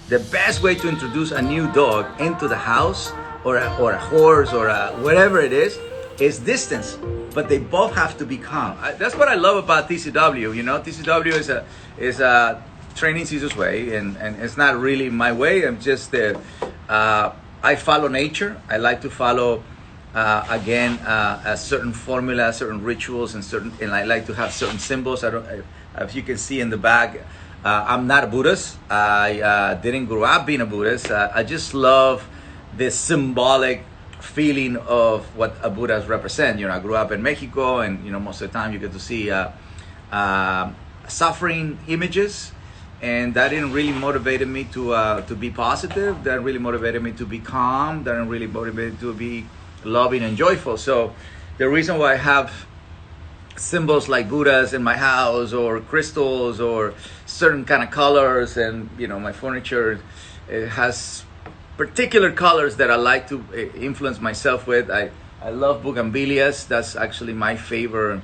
the best way to introduce a new dog into the house or a horse or whatever it is distance. But they both have to be calm. That's what I love about TCW. You know, TCW is a Training Caesar's Way, and it's not really my way. I'm just I follow nature. I like to follow a certain formula, certain rituals, and I like to have certain symbols. If you can see in the back, I'm not a Buddhist. I didn't grow up being a Buddhist. I just love this symbolic feeling of what a Buddha represents. You know, I grew up in Mexico, and you know, most of the time you get to see suffering images, and that didn't really motivate me to be positive. That really motivated me to be calm. That didn't really motivate me to be loving and joyful. So the reason why I have symbols like Buddhas in my house, or crystals, or certain kind of colors, and you know, my furniture, it has particular colors that I like to influence myself with. I love bougainvilleas. That's actually my favorite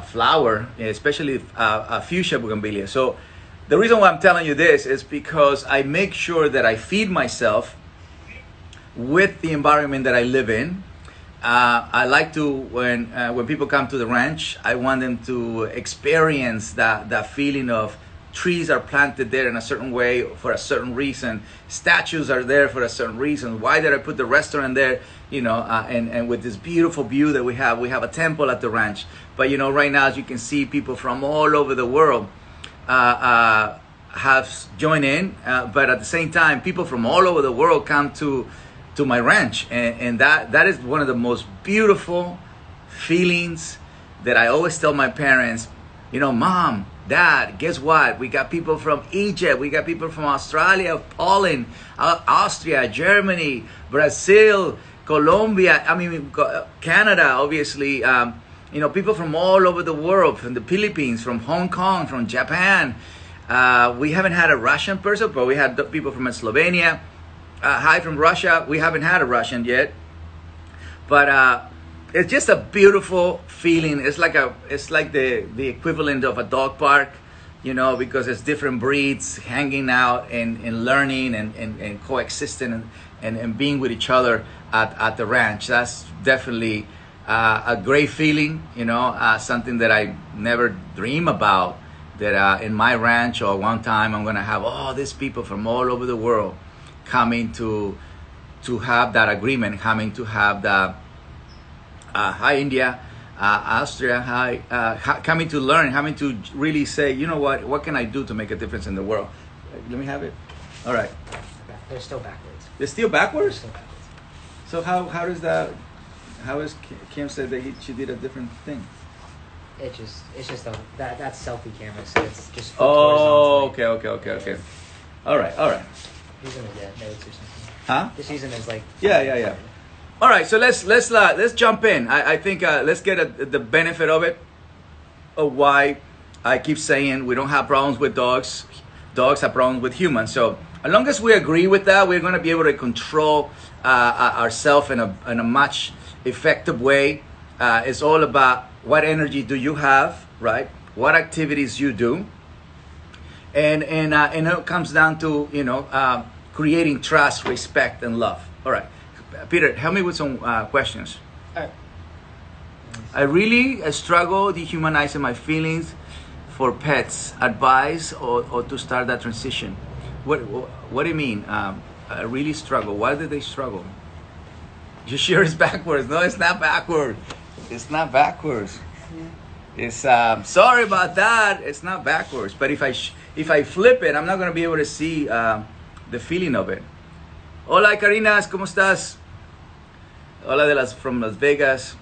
flower, especially fuchsia bougainvillea. So the reason why I'm telling you this is because I make sure that I feed myself with the environment that I live in. I like to, when people come to the ranch, I want them to experience that feeling of trees are planted there in a certain way for a certain reason. Statues are there for a certain reason. Why did I put the restaurant there? You know, and with this beautiful view that we have a temple at the ranch. But you know, right now, as you can see, people from all over the world have joined in. But at the same time, people from all over the world come to my ranch, and that is one of the most beautiful feelings that I always tell my parents. You know, Mom, Dad, guess what? We got people from Egypt, we got people from Australia, Poland, Austria, Germany, Brazil, Colombia, Canada, obviously. You know, people from all over the world, from the Philippines, from Hong Kong, from Japan. We haven't had a Russian person, but we had people from Slovenia. Hi from Russia. We haven't had a Russian yet, but it's just a beautiful feeling. It's like the equivalent of a dog park, you know, because it's different breeds hanging out and learning and coexisting and being with each other at the ranch. That's definitely a great feeling, you know, something that I never dream about, that in my ranch or one time I'm gonna have all these people from all over the world coming to have that agreement, coming to have the hi India, Austria, coming to learn, coming to really say, you know what can I do to make a difference in the world? Let me have it. All right. They're still backwards. They're still backwards? They're still backwards. So how does that, how is Kim said that she did a different thing? It's just that's selfie camera, so it's just oh, okay. All right. He's in his notes or something. Huh? Just using his like. Yeah. All right, so let's jump in. I think let's get the benefit of it, of why I keep saying we don't have problems with dogs. Dogs have problems with humans. So as long as we agree with that, we're going to be able to control ourselves in a much effective way. It's all about what energy do you have, right? What activities you do, and it comes down to, you know, creating trust, respect, and love. All right. Peter, help me with some questions. All right. I really struggle dehumanizing my feelings for pets. Advice or to start that transition. What do you mean? I really struggle. Why do they struggle? You sure it's backwards? No, it's not backwards. It's not backwards. It's sorry about that. It's not backwards. But if I flip it, I'm not going to be able to see the feeling of it. Hola, Carinas, ¿cómo estás? Hola from Las Vegas.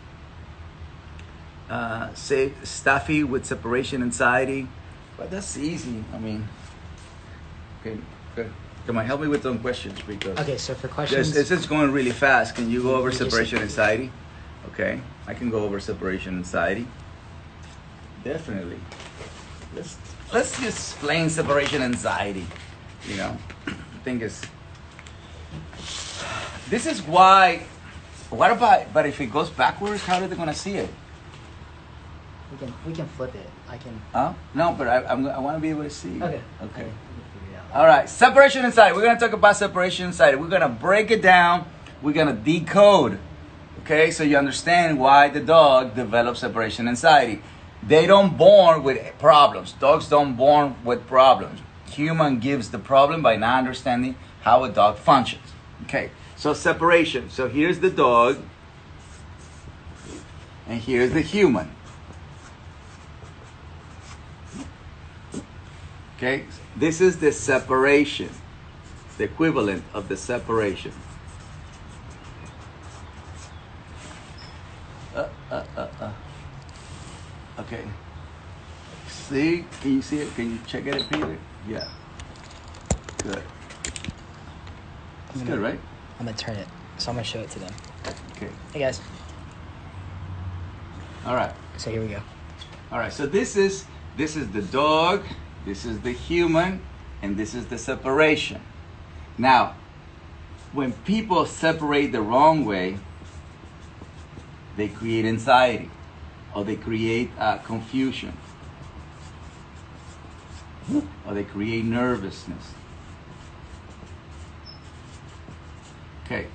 Say stuffy with separation anxiety. But that's easy. I mean, okay, good. Come on, help me with some questions because. Okay, so for questions. This is going really fast. Can you go over separation anxiety? Okay, I can go over separation anxiety. Definitely. Let's just explain separation anxiety. You know, I think this is why. What about? But if it goes backwards, how are they gonna see it? We can flip it. I can. No, but I want to be able to see. Okay. Okay. All right, separation anxiety. We're going to talk about separation anxiety. We're going to break it down. We're going to decode. Okay, so you understand why the dog develops separation anxiety. They don't born with problems. Dogs don't born with problems. Human gives the problem by not understanding how a dog functions. Okay, so separation. So here's the dog, and here's the human. Okay, this is the separation, the equivalent of the separation. Okay. See? Can you see it? Can you check it, Peter? Yeah. Good. It's good, right? I'm gonna turn it, so I'm gonna show it to them. Okay. Hey guys. All right. So here we go. All right. So this is the dog, this is the human, and this is the separation. Now, when people separate the wrong way, they create anxiety, or they create confusion, or they create nervousness. Okay,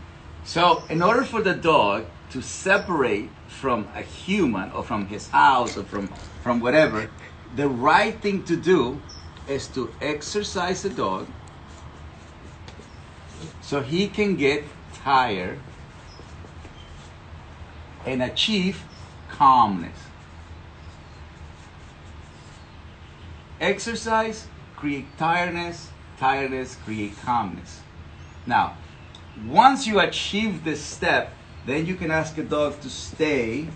so in order for the dog to separate from a human, or from his house, or from whatever, the right thing to do is to exercise the dog so he can get tired and achieve calmness. Exercise create tiredness, tiredness create calmness. Now, once you achieve this step, then you can ask a dog to stay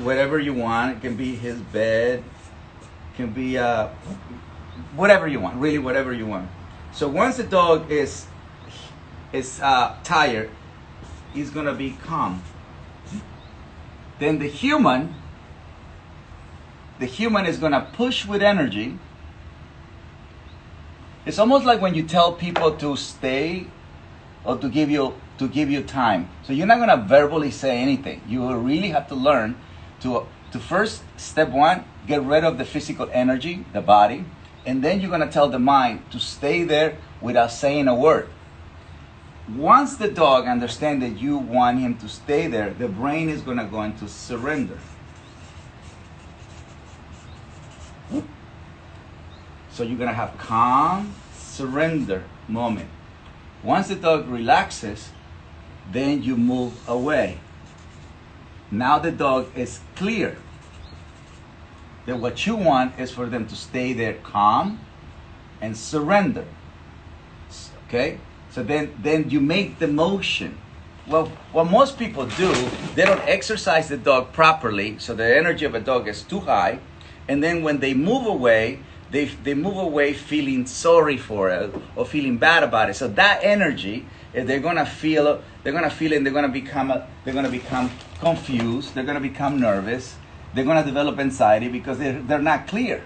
wherever you want. It can be his bed, it can be whatever you want, really whatever you want. So once the dog is tired, he's gonna be calm. Then the human is gonna push with energy. It's almost like when you tell people to stay or to give you time. So you're not gonna verbally say anything. You will really have to learn to first, step one, get rid of the physical energy, the body, and then you're gonna tell the mind to stay there without saying a word. Once the dog understands that you want him to stay there, the brain is gonna go into surrender. So you're gonna have calm, surrender moment. Once the dog relaxes, then you move away. Now the dog is clear that what you want is for them to stay there calm and surrender. Okay? So then you make the motion. Well, what most people do, they don't exercise the dog properly, so the energy of a dog is too high, and then when they move away, they move away feeling sorry for it or feeling bad about it. So that energy, they're gonna feel it, and they're gonna become confused, they're gonna become nervous, they're gonna develop anxiety because they're not clear.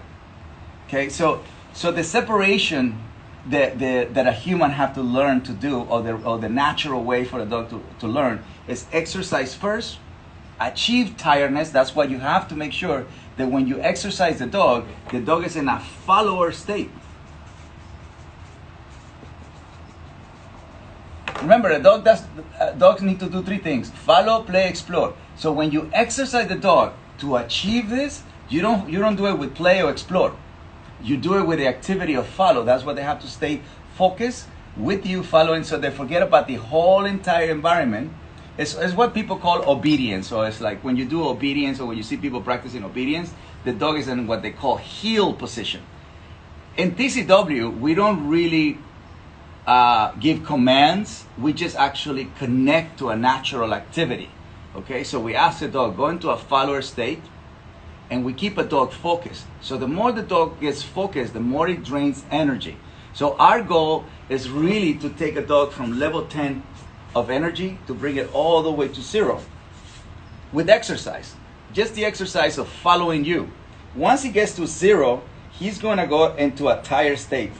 Okay, so the separation that a human have to learn to do, or the natural way for a dog to learn, is exercise first, achieve tiredness. That's why you have to make sure that when you exercise the dog is in a follower state. Remember, dogs need to do three things: follow, play, explore. So when you exercise the dog to achieve this, you don't do it with play or explore. You do it with the activity of follow. That's why they have to stay focused with you, following, so they forget about the whole entire environment. It's what people call obedience. So it's like when you do obedience, or when you see people practicing obedience, the dog is in what they call heel position. In TCW, we don't really give commands. We just actually connect to a natural activity. Okay, so we ask the dog, go into a follower state, and we keep a dog focused. So the more the dog gets focused, the more it drains energy. So our goal is really to take a dog from level 10 of energy to bring it all the way to 0 with exercise. Just the exercise of following you. Once he gets to 0, he's going to go into a tired state.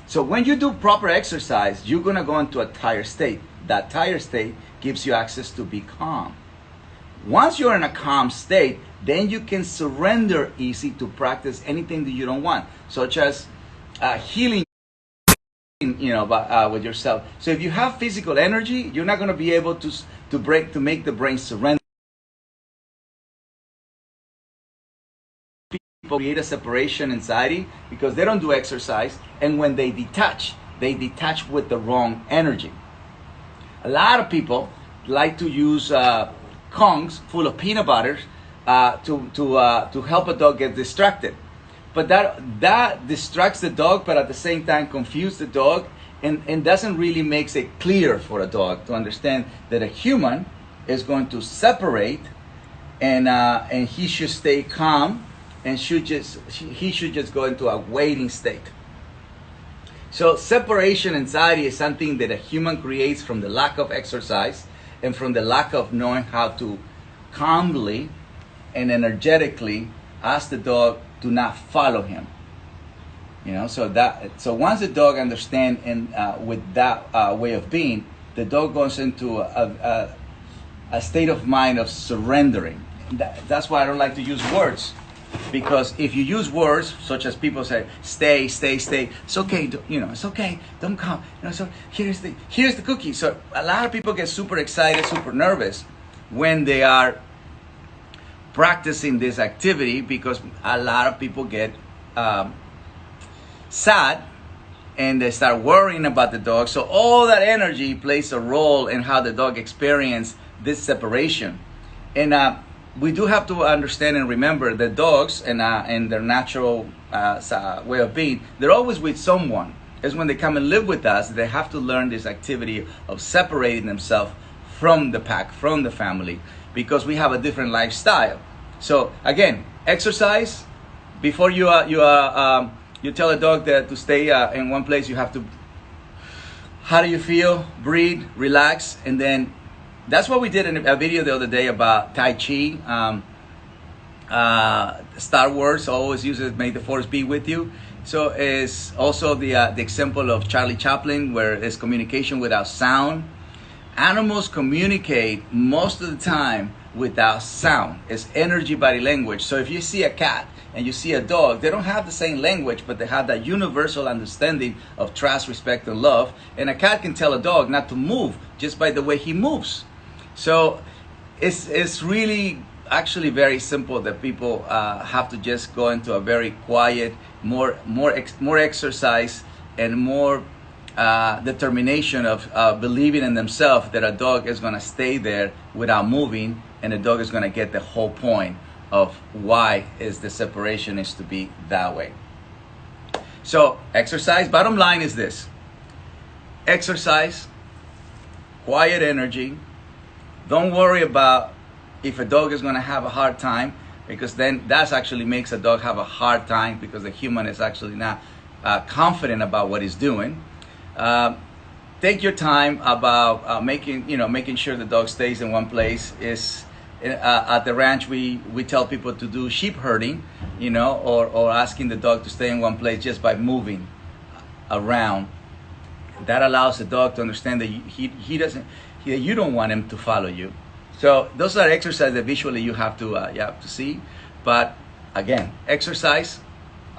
So when you do proper exercise, you're going to go into a tired state. That tired state gives you access to be calm. Once you're in a calm state, then you can surrender easy to practice anything that you don't want, such as healing, with yourself. So if you have physical energy, you're not going to be able to make the brain surrender. People create a separation anxiety because they don't do exercise, and when they detach with the wrong energy. A lot of people like to use Kongs full of peanut butter to help a dog get distracted. But that distracts the dog, but at the same time confuses the dog, and doesn't really makes it clear for a dog to understand that a human is going to separate, and he should stay calm, and he should just go into a waiting state. So separation anxiety is something that a human creates from the lack of exercise and from the lack of knowing how to calmly and energetically ask the dog to not follow him. So once the dog understands with that way of being, the dog goes into a state of mind of surrendering. That's why I don't like to use words. Because if you use words such as people say, stay, it's okay, it's okay, don't come. So here's the cookie. So a lot of people get super excited, super nervous when they are practicing this activity, because a lot of people get sad and they start worrying about the dog. So all that energy plays a role in how the dog experiences this separation. And we do have to understand and remember that dogs and their natural way of being, they're always with someone. It's when they come and live with us, they have to learn this activity of separating themselves from the pack, from the family, because we have a different lifestyle. So again, exercise. Before you tell a dog that to stay in one place, you have to, how do you feel? Breathe, relax, and then that's what we did in a video the other day about Tai Chi. Star Wars always uses "May the Force be with you." So it's also the example of Charlie Chaplin, where it's communication without sound. Animals communicate most of the time without sound. It's energy body language. So if you see a cat and you see a dog, they don't have the same language, but they have that universal understanding of trust, respect, and love. And a cat can tell a dog not to move just by the way he moves. So it's really actually very simple that people have to just go into a very quiet, more exercise and more determination of believing in themselves that a dog is going to stay there without moving, and the dog is going to get the whole point of why is the separation is to be that way. So exercise, bottom line is this: exercise, quiet energy. Don't worry about if a dog is going to have a hard time, because then that actually makes a dog have a hard time, because the human is actually not confident about what he's doing. Take your time about making sure the dog stays in one place. At the ranch, we tell people to do sheep herding, or asking the dog to stay in one place just by moving around. That allows the dog to understand that you don't want him to follow you. So those are exercises that visually you have to see. But again, exercise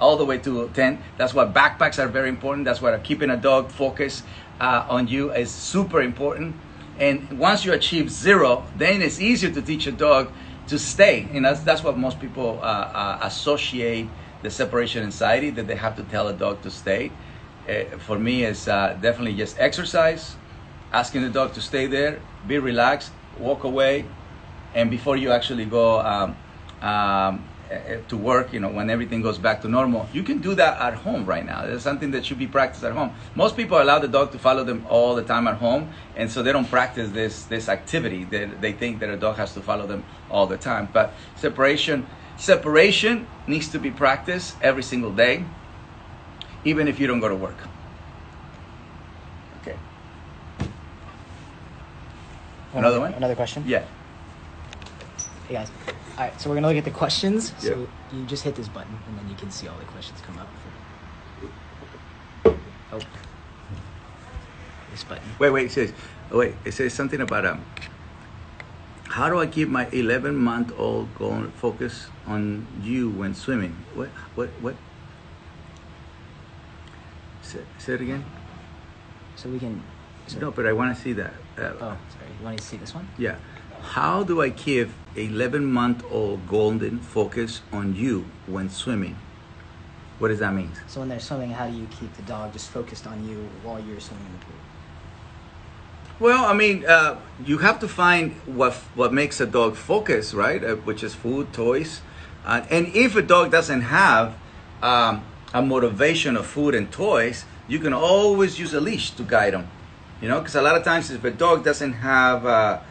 all the way to 10. That's why backpacks are very important. That's why keeping a dog focused on you is super important. And once you achieve 0, then it's easier to teach a dog to stay. And that's what most people associate the separation anxiety, that they have to tell a dog to stay. For me, it's definitely just exercise, asking the dog to stay there, be relaxed, walk away, and before you actually go to work, when everything goes back to normal, you can do that at home right now. It's something that should be practiced at home. Most people allow the dog to follow them all the time at home, and so they don't practice this activity. They think that a dog has to follow them all the time. But separation needs to be practiced every single day, even if you don't go to work. Okay. Another one? Another question? Yeah. Hey guys. All right, so we're gonna look at the questions. So Yep. you just hit this button, and then you can see all the questions come up. Oh, this button. Wait. It says something about How do I keep my 11-month-old going focus on you when swimming? What? Say it again. So we can. So, No, but I want to see that. oh, sorry. You want to see this one? Yeah. How do I keep 11-month-old golden focus on you when swimming? What does that mean? So when they're swimming, how do you keep the dog just focused on you while you're swimming in the pool? Well, I mean, you have to find what makes a dog focus, right? Which is food, toys. And if a dog doesn't have a motivation of food and toys, you can always use a leash to guide them. You know, because a lot of times if a dog doesn't have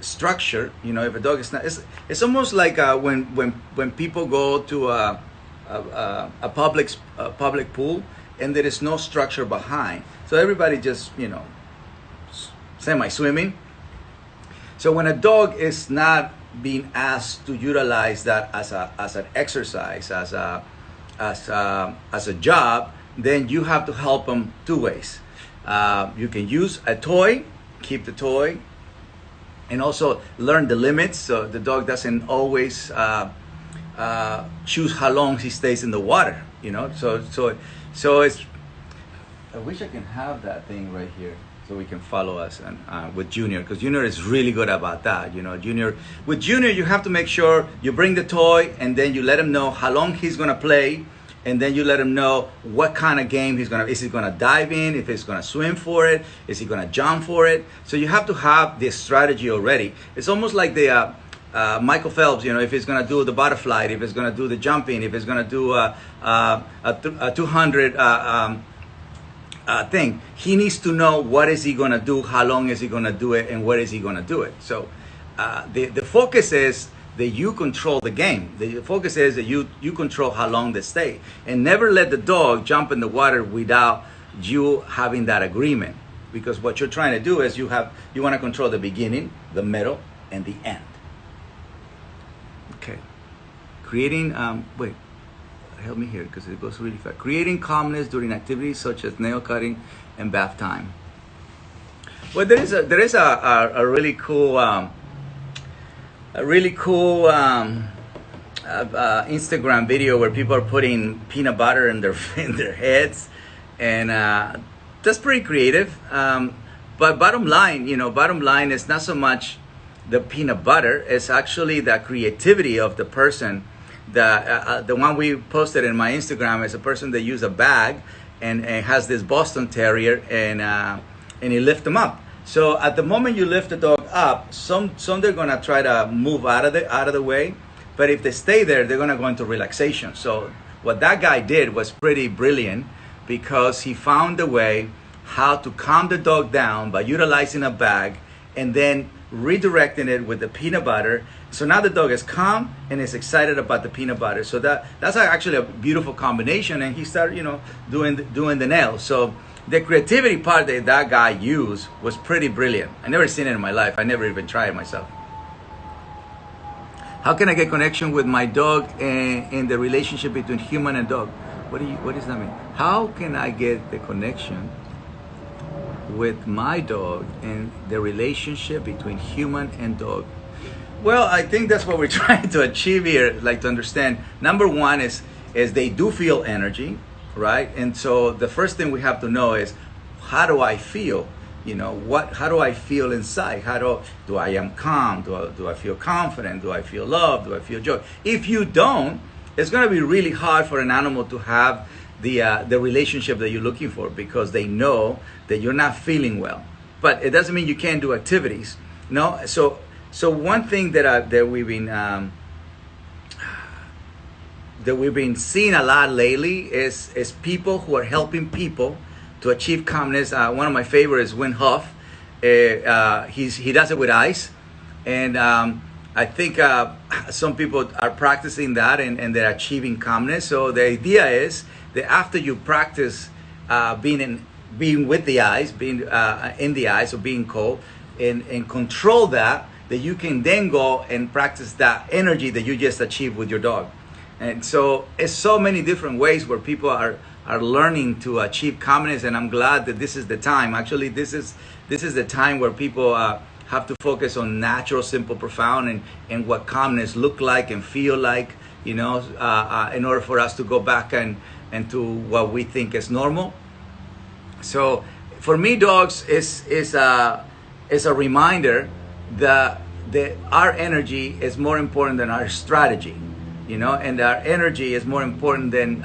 structure, you know, if a dog is not, it's almost like when people go to a public pool and there is no structure behind, so everybody just, you know, semi-swimming. So when a dog is not being asked to utilize that as an exercise, as a job, then you have to help them two ways. You can use a toy, keep the toy, and also learn the limits so the dog doesn't always choose how long he stays in the water. You know, so it's. I wish I can have that thing right here so we can follow us and with Junior, because Junior is really good about that. You know, with Junior you have to make sure you bring the toy and then you let him know how long he's gonna play. And then you let him know what kind of game is he gonna dive in, if he's gonna swim for it, is he gonna jump for it? So you have to have this strategy already. It's almost like the Michael Phelps, you know, if he's gonna do the butterfly, if he's gonna do the jumping, if he's gonna do a 200 thing, he needs to know what is he gonna do, how long is he gonna do it, and where is he gonna do it. So the focus is that you control the game. The focus is that you control how long they stay, and never let the dog jump in the water without you having that agreement. Because what you're trying to do is you want to control the beginning, the middle, and the end. Okay. Creating help me here because it goes really fast. Creating calmness during activities such as nail cutting and bath time. Well, there is a really cool. Instagram video where people are putting peanut butter in their heads, and that's pretty creative. But bottom line is not so much the peanut butter; it's actually the creativity of the person. The one we posted in my Instagram is a person that used a bag and has this Boston Terrier, and he lift them up. So at the moment you lift the dog up, some they're gonna try to move out of the way, but if they stay there, they're gonna go into relaxation. So what that guy did was pretty brilliant, because he found a way how to calm the dog down by utilizing a bag and then redirecting it with the peanut butter. So now the dog is calm and is excited about the peanut butter. So that's actually a beautiful combination. And he started, doing the nails. So the creativity part that guy used was pretty brilliant. I never seen it in my life. I never even tried it myself. How can I get connection with my dog in the relationship between human and dog? What does that mean? How can I get the connection with my dog and the relationship between human and dog? Well, I think that's what we're trying to achieve here, like to understand. Number one is they do feel energy, right? And so the first thing we have to know is, how do I feel? How do I feel inside? Do I am calm? Do I feel confident? Do I feel love? Do I feel joy? If you don't, it's going to be really hard for an animal to have the relationship that you're looking for, because they know that you're not feeling well. But it doesn't mean you can't do activities. No. So one thing that we've been seeing a lot lately is people who are helping people to achieve calmness. One of my favorites is Wim Hof. He does it with ice, and I think some people are practicing that and they're achieving calmness. So the idea is that after you practice being with the ice, being in the ice, or being cold, and control that you can then go and practice that energy that you just achieved with your dog. And so it's so many different ways where people are learning to achieve calmness, and I'm glad that this is the time. Actually, this is the time where people have to focus on natural, simple, profound, and what calmness look like and feel like, in order for us to go back and to what we think is normal. So for me, dogs is a reminder that our energy is more important than our strategy, and our energy is more important than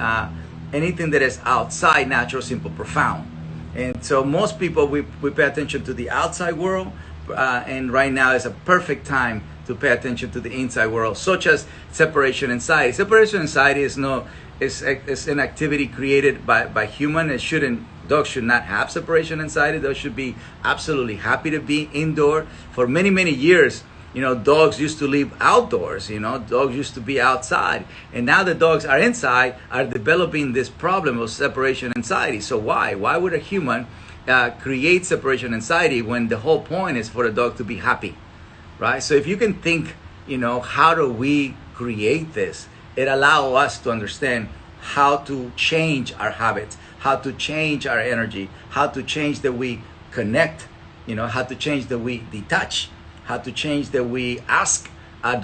anything that is outside natural, simple, profound. And so most people, we pay attention to the outside world, and right now is a perfect time to pay attention to the inside world, such as separation anxiety. Separation anxiety is an activity created by human. Dogs should not have separation anxiety. Dogs should be absolutely happy to be indoor. For many, many years, dogs used to live outdoors. Dogs used to be outside. And now the dogs are inside, are developing this problem of separation anxiety. So why? Why would a human create separation anxiety when the whole point is for a dog to be happy, right? So if you can think, how do we create this? It allows us to understand how to change our habits, how to change our energy, how to change that we connect, how to change that we detach, how to change that we ask our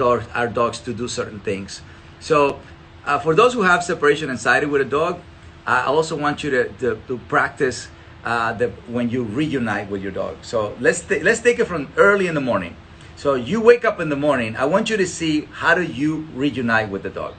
dogs to do certain things. So for those who have separation anxiety with a dog, I also want you to practice when you reunite with your dog. So let's take it from early in the morning. So you wake up in the morning. I want you to see, how do you reunite with the dog?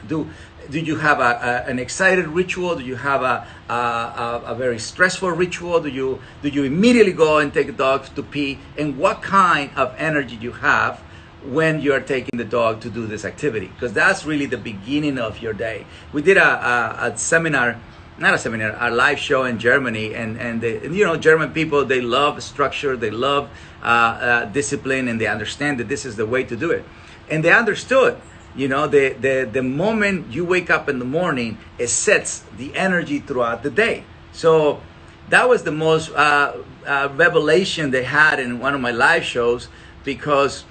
Do you have an excited ritual? Do you have a very stressful ritual? Do you immediately go and take the dog to pee? And what kind of energy you have when you're taking the dog to do this activity? Because that's really the beginning of your day. We did a seminar, not a seminar, a live show in Germany, and German people, they love structure, they love discipline, and they understand that this is the way to do it. And they understood, the moment you wake up in the morning, it sets the energy throughout the day. So that was the most revelation they had in one of my live shows, because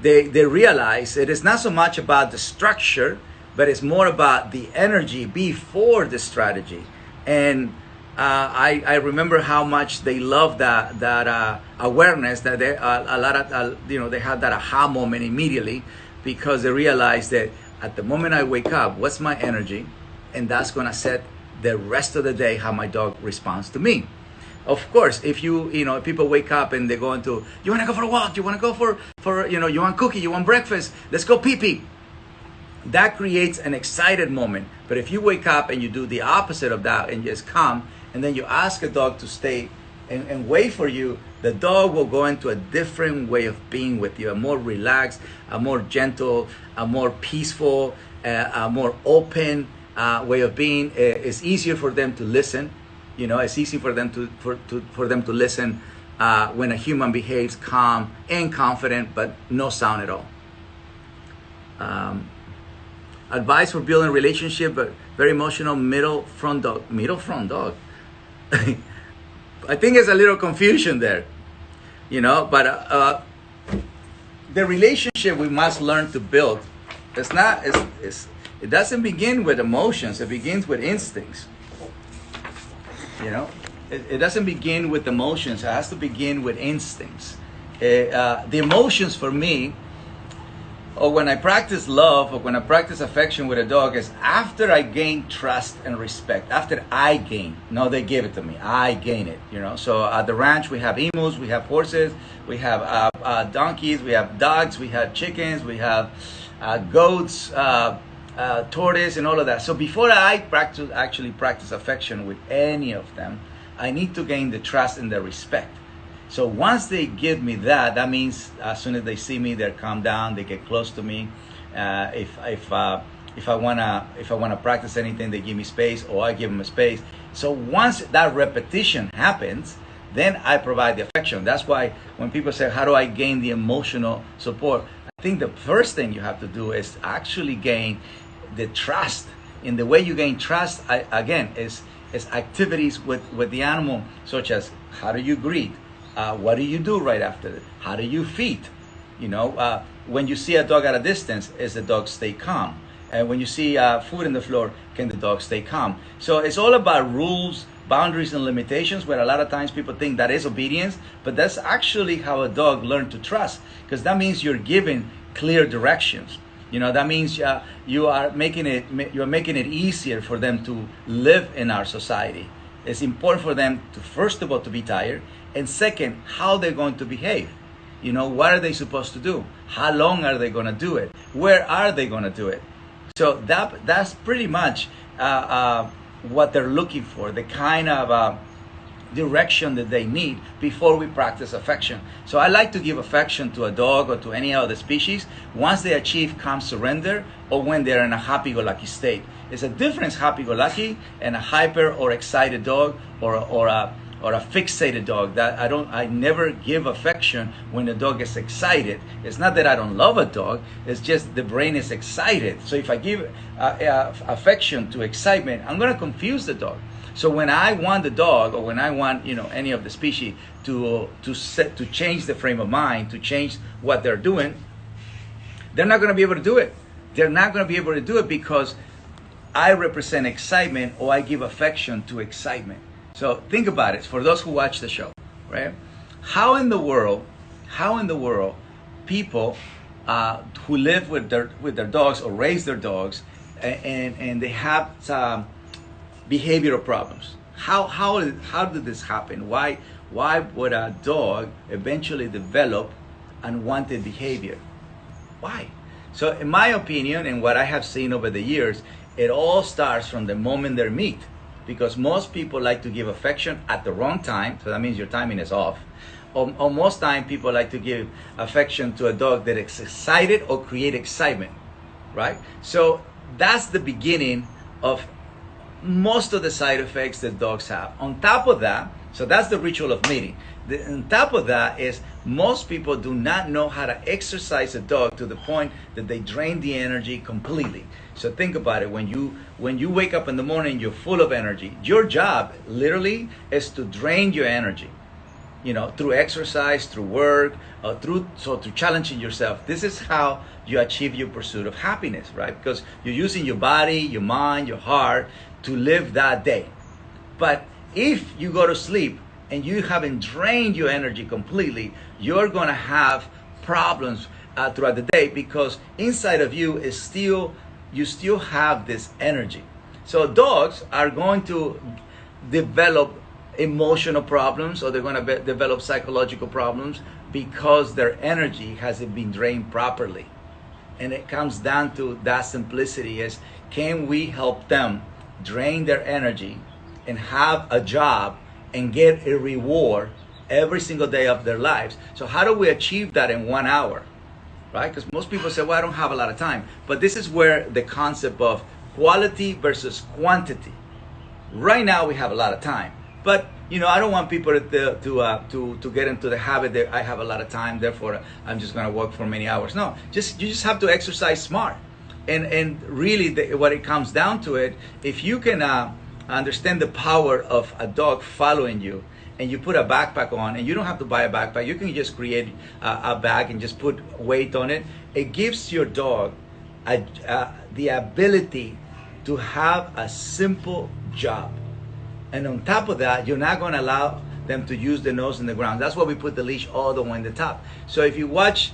they realized it is not so much about the structure, but it's more about the energy before the strategy. And I remember how much they loved that awareness, that they they had that aha moment immediately, because they realized that at the moment I wake up, what's my energy, and that's gonna set the rest of the day how my dog responds to me. Of course, if if people wake up and they go into, you wanna go for a walk, you wanna go for you want cookie, you want breakfast, let's go pee pee. That creates an excited moment. But if you wake up and you do the opposite of that and just come, and then you ask a dog to stay and wait for you, the dog will go into a different way of being with you, a more relaxed, a more gentle, a more peaceful, a more open way of being. It's easier for them to listen. It's easy for them to listen when a human behaves calm and confident, but no sound at all. Advice for building relationship, but very emotional middle front dog. I think there's a little confusion there, but the relationship we must learn to build, it doesn't begin with emotions, it begins with instincts. It doesn't begin with emotions, it has to begin with instincts. The emotions for me, or when I practice love, or when I practice affection with a dog, is after I gain trust and respect. After I gain, no, they give it to me. I gain it, So at the ranch, we have emus, we have horses, we have donkeys, we have dogs, we have chickens, we have goats, tortoise, and all of that. So before I actually practice affection with any of them, I need to gain the trust and the respect. So once they give me that means as soon as they see me, they're calmed down, they get close to me. If I wanna practice anything, they give me space, or I give them a space. So once that repetition happens, then I provide the affection. That's why when people say, how do I gain the emotional support? I think the first thing you have to do is actually gain the trust. And the way you gain trust, is activities with the animal, such as, how do you greet? What do you do right after it? How do you feed? When you see a dog at a distance, is the dog stay calm? And when you see food in the floor, can the dog stay calm? So it's all about rules, boundaries, and limitations, where a lot of times people think that is obedience, but that's actually how a dog learns to trust, because that means you're giving clear directions. You know, that means you're making it easier for them to live in our society. It's important for them to, first of all, to be tired, and second, how they're going to behave. You know, what are they supposed to do? How long are they going to do it? Where are they going to do it? So that's pretty much what they're looking for, the kind of direction that they need before we practice affection. So I like to give affection to a dog or to any other species once they achieve calm surrender, or when they're in a happy-go-lucky state. It's a difference, happy-go-lucky and a hyper or excited dog, or a fixated dog. That I never give affection when the dog is excited. It's not that I don't love a dog, it's just the brain is excited. So if I give affection to excitement, I'm going to confuse the dog. So when I want the dog, or when I want, you know, any of the species to change the frame of mind, to change what they're doing, they're not going to be able to do it. They're not going to be able to do it because I represent excitement, or I give affection to excitement. So think about it, for those who watch the show, right? How in the world people who live with their dogs or raise their dogs, and they have behavioral problems. How did this happen? Why would a dog eventually develop unwanted behavior? Why? So in my opinion, and what I have seen over the years, it all starts from the moment they meet. Because most people like to give affection at the wrong time, so that means your timing is off. Or most time people like to give affection to a dog that is excited or create excitement, right? So that's the beginning of most of the side effects that dogs have. On top of that, so that's the ritual of meeting. On top of that is most people do not know how to exercise a dog to the point that they drain the energy completely. So think about it. When you wake up in the morning, you're full of energy. Your job literally is to drain your energy, you know, through exercise, through work, through challenging yourself. This is how you achieve your pursuit of happiness, right? Because you're using your body, your mind, your heart to live that day. But if you go to sleep and you haven't drained your energy completely, you're going to have problems throughout the day, because inside of you you still have this energy. So dogs are going to develop emotional problems, or they're going to develop psychological problems, because their energy hasn't been drained properly. And it comes down to that simplicity: is can we help them drain their energy and have a job and get a reward every single day of their lives? So how do we achieve that in 1 hour? Right? Because most people say, well, I don't have a lot of time. But this is where the concept of quality versus quantity. Right now we have a lot of time. But, you know, I don't want people to get into the habit that I have a lot of time, therefore I'm just going to work for many hours. No, you just have to exercise smart. And really what it comes down to it, if you can understand the power of a dog following you, and you put a backpack on, and you don't have to buy a backpack, you can just create a bag and just put weight on it. It gives your dog the ability to have a simple job. And on top of that, you're not going to allow them to use the nose in the ground. That's why we put the leash all the way in the top. So if you watch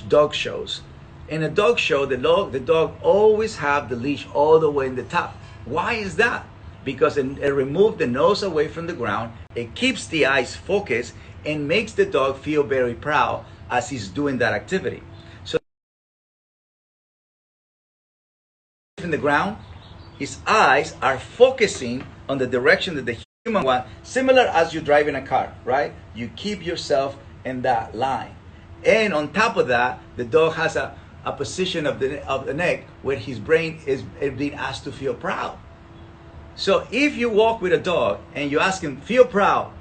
dog shows, in a dog show, the dog always have the leash all the way in the top. Why is that? Because it removes the nose away from the ground, it keeps the eyes focused, and makes the dog feel very proud as he's doing that activity. So in the ground, his eyes are focusing on the direction that the human wants, similar as you drive in a car, right? You keep yourself in that line. And on top of that, the dog has a position of the neck where his brain is being asked to feel proud. So if you walk with a dog and you ask him, feel proud,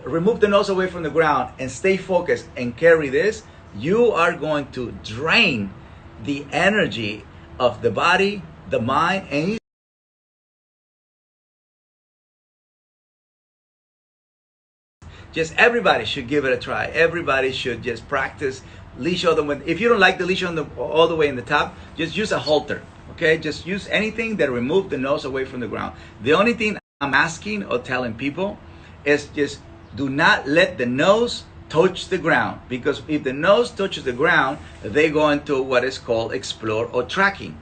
remove the nose away from the ground and stay focused and carry this, you are going to drain the energy of the body, the mind, and just everybody should give it a try. Everybody should just practice leash all the way. If you don't like the leash on the all the way in the top, just use a halter. Okay, just use anything that remove the nose away from the ground. The only thing I'm asking or telling people is just do not let the nose touch the ground, because if the nose touches the ground, they go into what is called explore or tracking.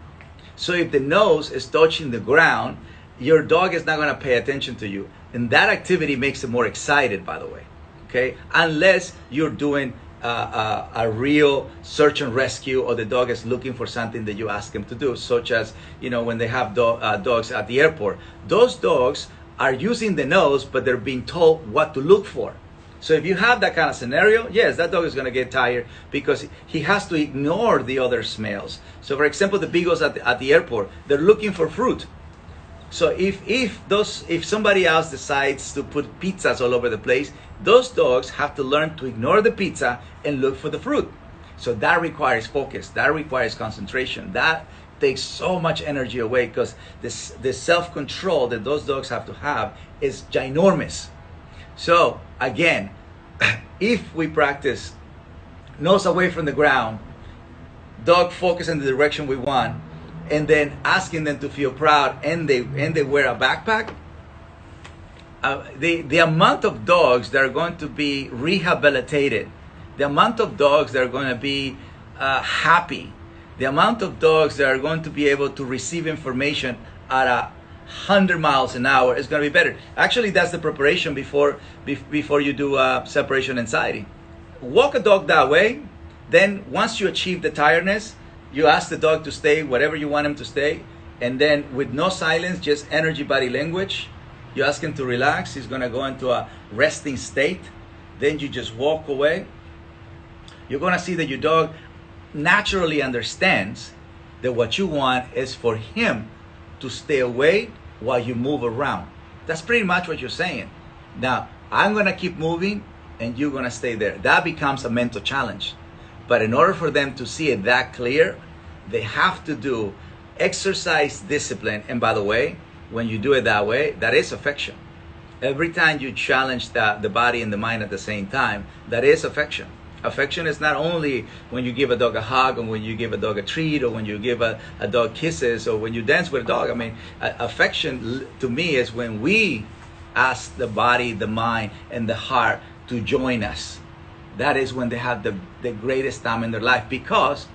So if the nose is touching the ground, your dog is not going to pay attention to you, and that activity makes it more excited, by the way. Okay, unless you're doing a real search and rescue, or the dog is looking for something that you ask him to do, such as, you know, when they have dogs at the airport. Those dogs are using the nose, but they're being told what to look for. So if you have that kind of scenario, yes, that dog is going to get tired because he has to ignore the other smells. So for example, the beagles at the airport, they're looking for fruit. So if somebody else decides to put pizzas all over the place, those dogs have to learn to ignore the pizza and look for the fruit. So that requires focus, that requires concentration, that takes so much energy away, because the self-control that those dogs have to have is ginormous. So again, if we practice nose away from the ground, dog focus in the direction we want, and then asking them to feel proud, and they wear a backpack, the amount of dogs that are going to be rehabilitated, the amount of dogs that are going to be happy, the amount of dogs that are going to be able to receive information at 100 miles an hour is going to be better. Actually, that's the preparation before you do separation anxiety. Walk a dog that way. Then once you achieve the tiredness, you ask the dog to stay whatever you want him to stay, and then with no silence, just energy, body language, you ask him to relax. He's going to go into a resting state. Then you just walk away. You're going to see that your dog naturally understands that what you want is for him to stay away while you move around. That's pretty much what you're saying. Now, I'm going to keep moving and you're going to stay there. That becomes a mental challenge. But in order for them to see it that clear, they have to do exercise discipline. And by the way, when you do it that way, that is affection. Every time you challenge the body and the mind at the same time, that is affection. Affection is not only when you give a dog a hug, or when you give a dog a treat, or when you give a dog kisses, or when you dance with a dog. I mean, affection to me is when we ask the body, the mind, and the heart to join us. That is when they have the greatest time in their life, because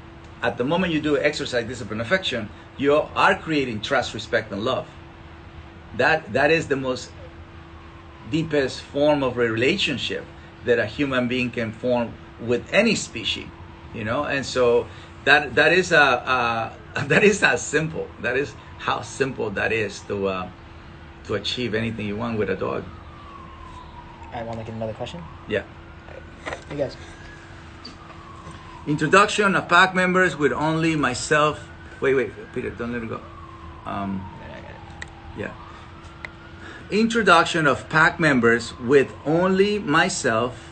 at the moment you do exercise, discipline, affection, you are creating trust, respect, and love. That is the most deepest form of a relationship that a human being can form with any species, you know. And so that is that is as simple. That is how simple that is to achieve anything you want with a dog. I want to get another question. Yeah. You guys. Introduction of pack members with only myself. Wait, Peter, don't let it go. I got it. Yeah. Introduction of pack members with only myself.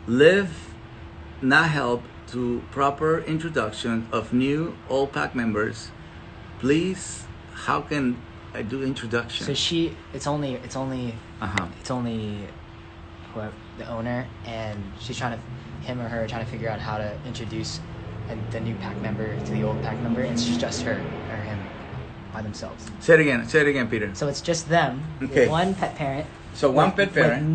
Live, not help to proper introduction of new old pack members. Please, how can I do introduction? So it's only whoever, the owner, and she's him or her trying to figure out how to introduce the new pack member to the old pack member, and it's just her or him by themselves. Say it again, Peter. So it's just them, okay. With one pet parent. So one pet parent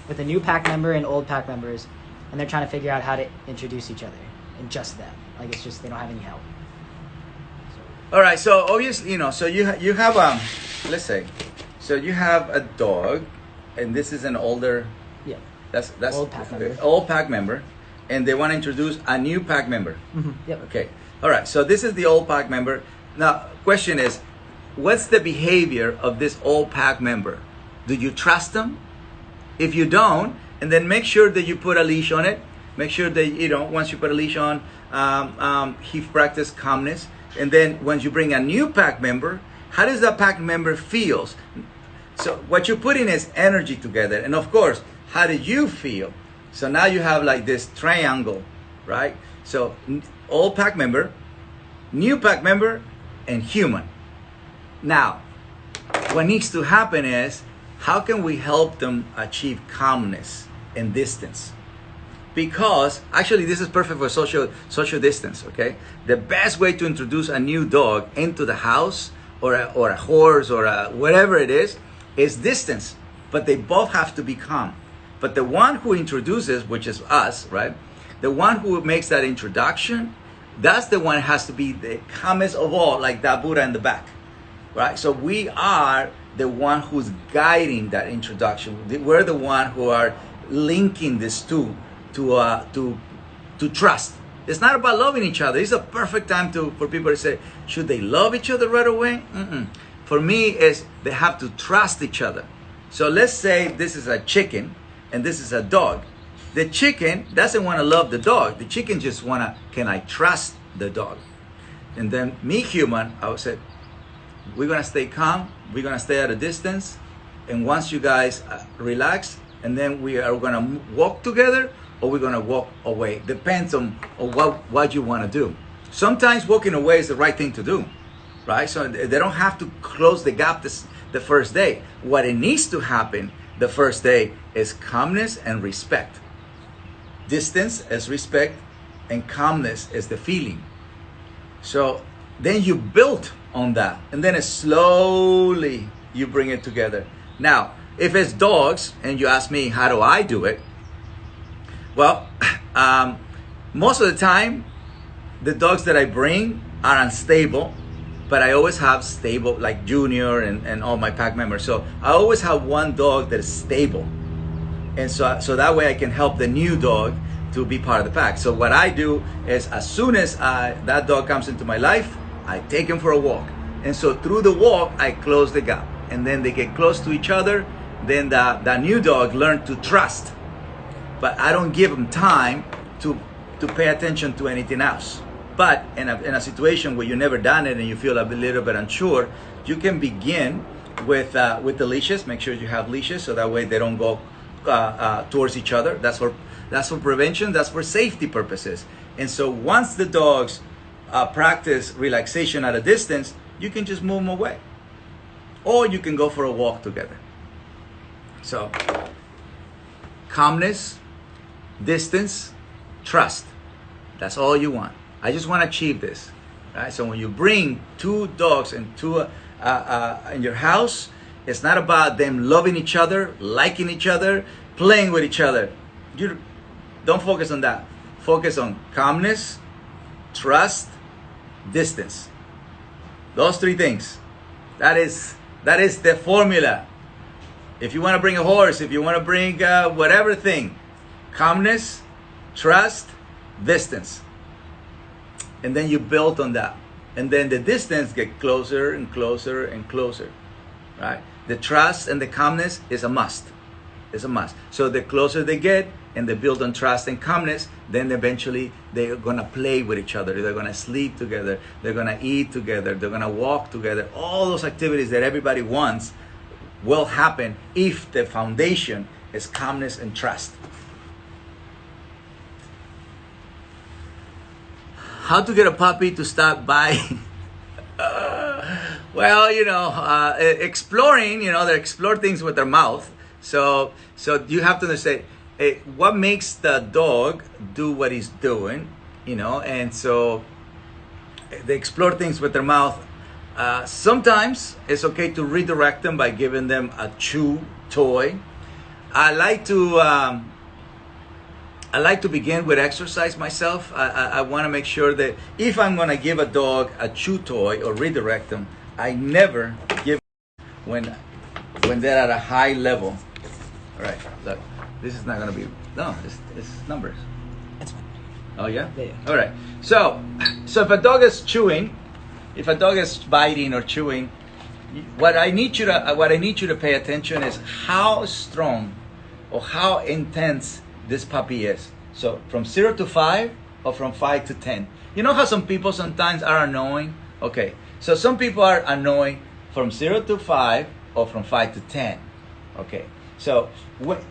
with a new pack member and old pack members, and they're trying to figure out how to introduce each other, and just them. Like, it's just they don't have any help. All right. So obviously, so you have let's say, so you have a dog, and this is an older. Yeah. That's old pack member. Old pack member, and they want to introduce a new pack member. Mm-hmm. Yep. Okay. All right. So this is the old pack member. Now, question is, what's the behavior of this old pack member? Do you trust them? If you don't, and then make sure that you put a leash on it. Make sure that, once you put a leash on, he practices calmness. And then once you bring a new pack member, how does that pack member feels? So what you're putting is energy together. And of course, how do you feel? So now you have like this triangle, right? So old pack member, new pack member, and human. Now, what needs to happen is how can we help them achieve calmness and distance? Because actually this is perfect for social distance, okay? The best way to introduce a new dog into the house or a horse or whatever it is distance. But they both have to be calm. But the one who introduces, which is us, right? The one who makes that introduction, that's the one who has to be the calmest of all, like that Buddha in the back, right? So we are the one who's guiding that introduction. We're the one who are linking this to trust. It's not about loving each other. It's a perfect time for people to say, should they love each other right away? For me, they have to trust each other. So let's say this is a chicken and this is a dog. The chicken doesn't want to love the dog. The chicken just can I trust the dog? And then me, human, I would say, we're going to stay calm. We're going to stay at a distance. And once you guys relax, and then we are going to walk together, or we're going to walk away. Depends on what you want to do. Sometimes walking away is the right thing to do, right? So they don't have to close the gap the first day. What it needs to happen the first day is calmness and respect. Distance is respect, and calmness is the feeling. So then you build on that, and then slowly you bring it together. Now, if it's dogs, and you ask me, how do I do it? Well, most of the time, the dogs that I bring are unstable, but I always have stable, like Junior and all my pack members. So I always have one dog that is stable. And so that way I can help the new dog to be part of the pack. So what I do is, as soon as that dog comes into my life, I take him for a walk. And so through the walk, I close the gap. And then they get close to each other. Then the new dog learns to trust. But I don't give them time to pay attention to anything else. But in a situation where you've never done it and you feel a little bit unsure, you can begin with the leashes. Make sure you have leashes so that way they don't go towards each other. That's for prevention. That's for safety purposes. And so once the dogs practice relaxation at a distance, you can just move them away, or you can go for a walk together. So calmness, distance, trust. That's all you want. I just want to achieve this, right? So when you bring two dogs into in your house, it's not about them loving each other, liking each other, playing with each other. You don't focus on that. Focus on calmness, trust, distance. Those three things. That is the formula. If you want to bring a horse, if you want to bring whatever thing, calmness, trust, distance. And then you build on that. And then the distance get closer and closer and closer, right? The trust and the calmness is a must. It's a must. So the closer they get and they build on trust and calmness, then eventually they're going to play with each other. They're going to sleep together. They're going to eat together. They're going to walk together. All those activities that everybody wants will happen if the foundation is calmness and trust. How to get a puppy to stop biting? Well, exploring, they explore things with their mouth. So you have to understand what makes the dog do what he's doing, and so they explore things with their mouth. Sometimes it's okay to redirect them by giving them a chew toy. I like to begin with exercise myself. I want to make sure that if I'm going to give a dog a chew toy or redirect them, I never give when they're at a high level. All right, look, this is not going to be, no, it's numbers. That's fine. Oh yeah? Yeah. All right. So if a dog is chewing, if a dog is biting or chewing, what I need you to pay attention is how strong or how intense this puppy is. So from 0 to 5 or from 5 to 10. You know how some people sometimes are annoying? Okay, so some people are annoying from 0 to 5 or from 5 to 10. Okay, so what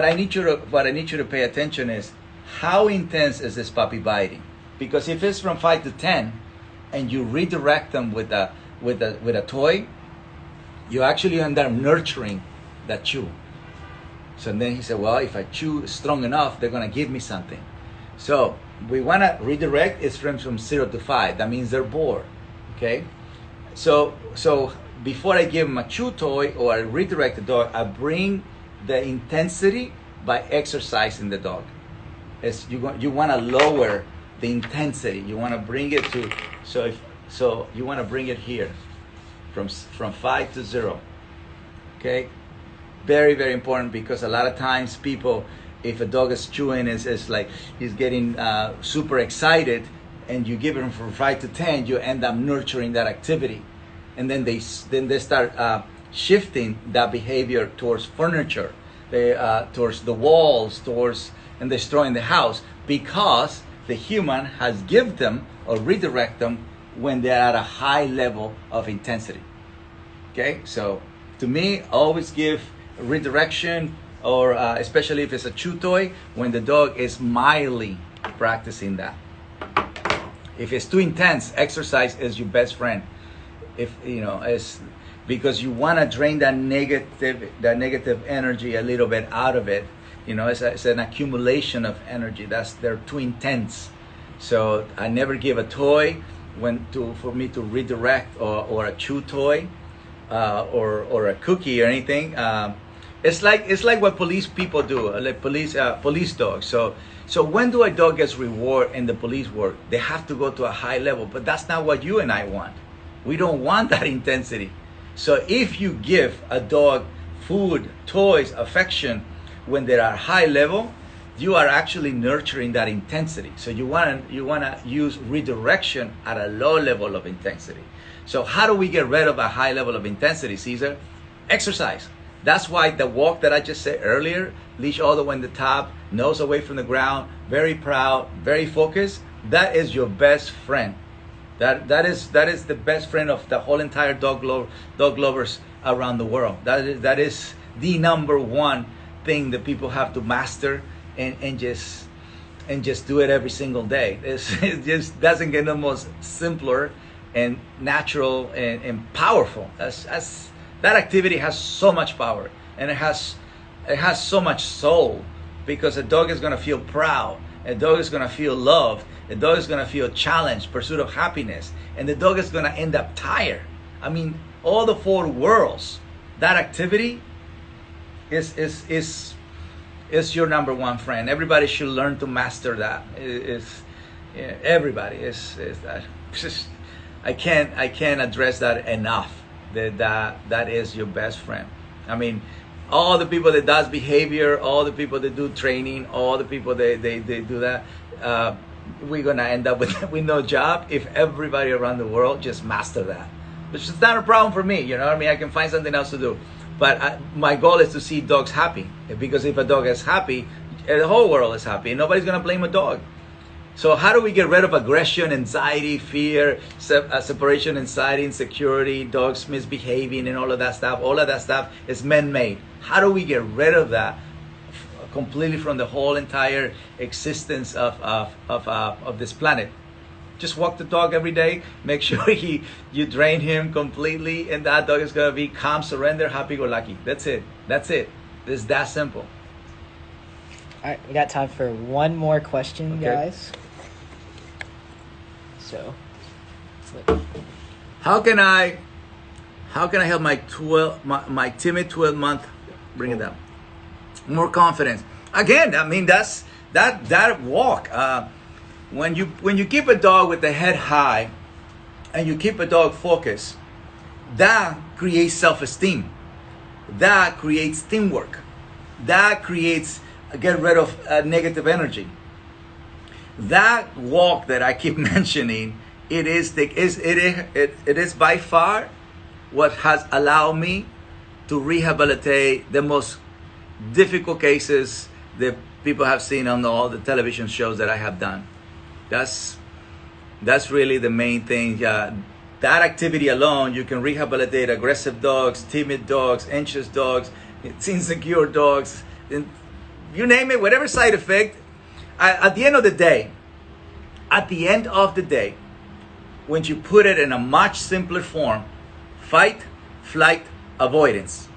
I need you to pay attention is how intense is this puppy biting? Because if it's from 5 to 10 and you redirect them with a toy, you actually end up nurturing that chew. So then he said, well, if I chew strong enough, they're going to give me something. So we want to redirect is from 0 to 5. That means they're bored. Okay? So before I give them a chew toy or I redirect the dog, I bring the intensity by exercising the dog. You want to lower the intensity. You want to bring it to, so you want to bring it here from 5 to 0. Okay? Very, very important, because a lot of times people, if a dog is chewing, it's like he's getting super excited, and you give him from 5 to 10, you end up nurturing that activity. And then they start shifting that behavior towards furniture, towards the walls, and destroying the house, because the human has given them or redirect them when they're at a high level of intensity. Okay, so to me, always give redirection, or especially if it's a chew toy, when the dog is mildly practicing that. If it's too intense, exercise is your best friend. If it's because you want to drain that negative energy a little bit out of it. It's an accumulation of energy. They're too intense. So I never give a toy for me to redirect, or a chew toy, or a cookie or anything. It's like what police people do, like police dogs. So when do a dog gets reward in the police work? They have to go to a high level, but that's not what you and I want. We don't want that intensity. So if you give a dog food, toys, affection when they're at high level, you are actually nurturing that intensity. So you want to use redirection at a low level of intensity. So how do we get rid of a high level of intensity, Cesar? Exercise. That's why the walk that I just said earlier, leash all the way in the top, nose away from the ground, very proud, very focused, that is your best friend. That is the best friend of the whole entire dog lovers around the world. That is the number one thing that people have to master, and just do it every single day. It just doesn't get no more simpler and natural and powerful. That activity has so much power, and it has so much soul, because a dog is going to feel proud, a dog is going to feel loved, a dog is going to feel challenged, pursuit of happiness, and the dog is going to end up tired. I mean, all the 4 worlds. That activity is your number one friend. Everybody should learn to master that. Everybody is that. I can't address that enough. That is your best friend. I mean, all the people that does behavior, all the people that do training, all the people they do that, we're gonna end up with no job if everybody around the world just master that. Which is not a problem for me, you know what I mean? I can find something else to do. But my goal is to see dogs happy, because if a dog is happy, the whole world is happy, and nobody's gonna blame a dog. So how do we get rid of aggression, anxiety, fear, separation, anxiety, insecurity, dogs misbehaving, and all of that stuff? All of that stuff is man-made. How do we get rid of that completely from the whole entire existence of this planet? Just walk the dog every day. Make sure you drain him completely, and that dog is gonna be calm, surrender, happy-go-lucky. That's it. It's that simple. All right, we got time for one more question, guys. So, how can I help my timid 12-month bring it down? More confidence. Again, I mean, that's that walk. When you keep a dog with the head high, and you keep a dog focused, that creates self-esteem. That creates teamwork. That creates get rid of negative energy. That walk that I keep mentioning, it is by far what has allowed me to rehabilitate the most difficult cases that people have seen on all the television shows that I have done. That's really the main thing. That activity alone, you can rehabilitate aggressive dogs, timid dogs, anxious dogs, insecure dogs, and you name it, whatever side effect. At the end of the day, when you put it in a much simpler form, fight, flight, avoidance.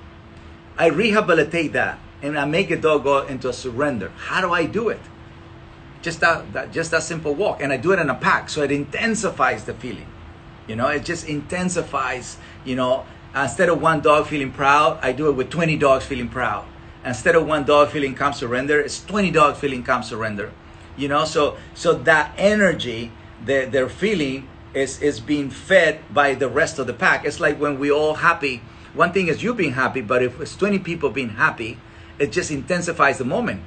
I rehabilitate that and I make a dog go into a surrender. How do I do it? Just that simple walk, and I do it in a pack, so it intensifies the feeling. It just intensifies. Instead of one dog feeling proud, I do it with 20 dogs feeling proud. Instead of one dog feeling calm surrender, it's 20 dogs feeling calm surrender. So that energy that they're feeling is being fed by the rest of the pack. It's like when we all happy. One thing is you being happy, but if it's 20 people being happy, it just intensifies the moment,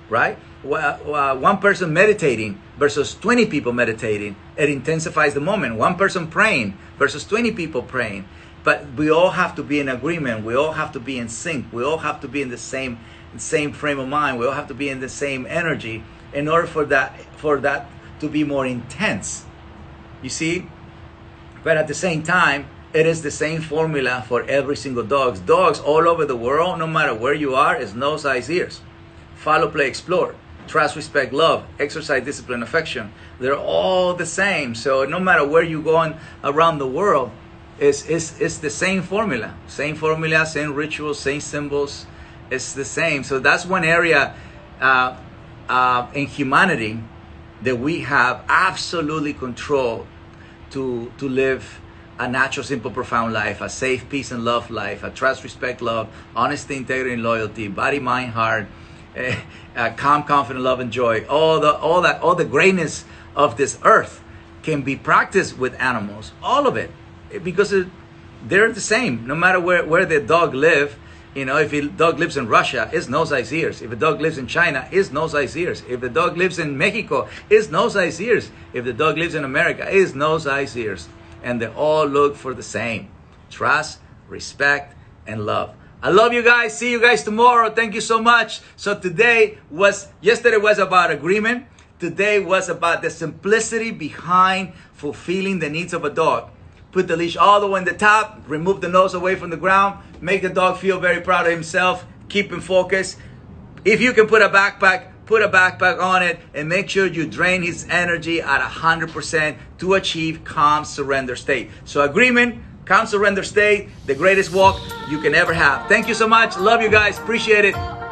right? One person meditating versus 20 people meditating, it intensifies the moment. One person praying versus 20 people praying. But we all have to be in agreement. We all have to be in sync. We all have to be in the same frame of mind. We all have to be in the same energy in order for that to be more intense. You see? But at the same time, it is the same formula for every single dog. Dogs all over the world, no matter where you are, is nose, eyes, ears. Follow, play, explore. Trust, respect, love. Exercise, discipline, affection. They're all the same. So no matter where you're going around the world, it's the same formula. Same formula, same rituals, same symbols. It's the same. So that's one area in humanity that we have absolutely control to live a natural, simple, profound life, a safe, peace, and love life, a trust, respect, love, honesty, integrity, and loyalty, body, mind, heart, calm, confident, love, and joy. All the greatness of this earth can be practiced with animals. All of it, because they're the same. No matter where the dog live. If a dog lives in Russia, it's nose, eyes, ears. If a dog lives in China, it's nose, eyes, ears. If the dog lives in Mexico, it's nose, eyes, ears. If the dog lives in America, it's nose, eyes, ears. And they all look for the same: trust, respect, and love. I love you guys. See you guys tomorrow. Thank you so much. So yesterday was about agreement. Today was about the simplicity behind fulfilling the needs of a dog. Put the leash all the way in the top, remove the nose away from the ground, make the dog feel very proud of himself, keep him focused. If you can put a backpack on it, and make sure you drain his energy at 100% to achieve calm surrender state. So agreement, calm surrender state, the greatest walk you can ever have. Thank you so much. Love you guys. Appreciate it.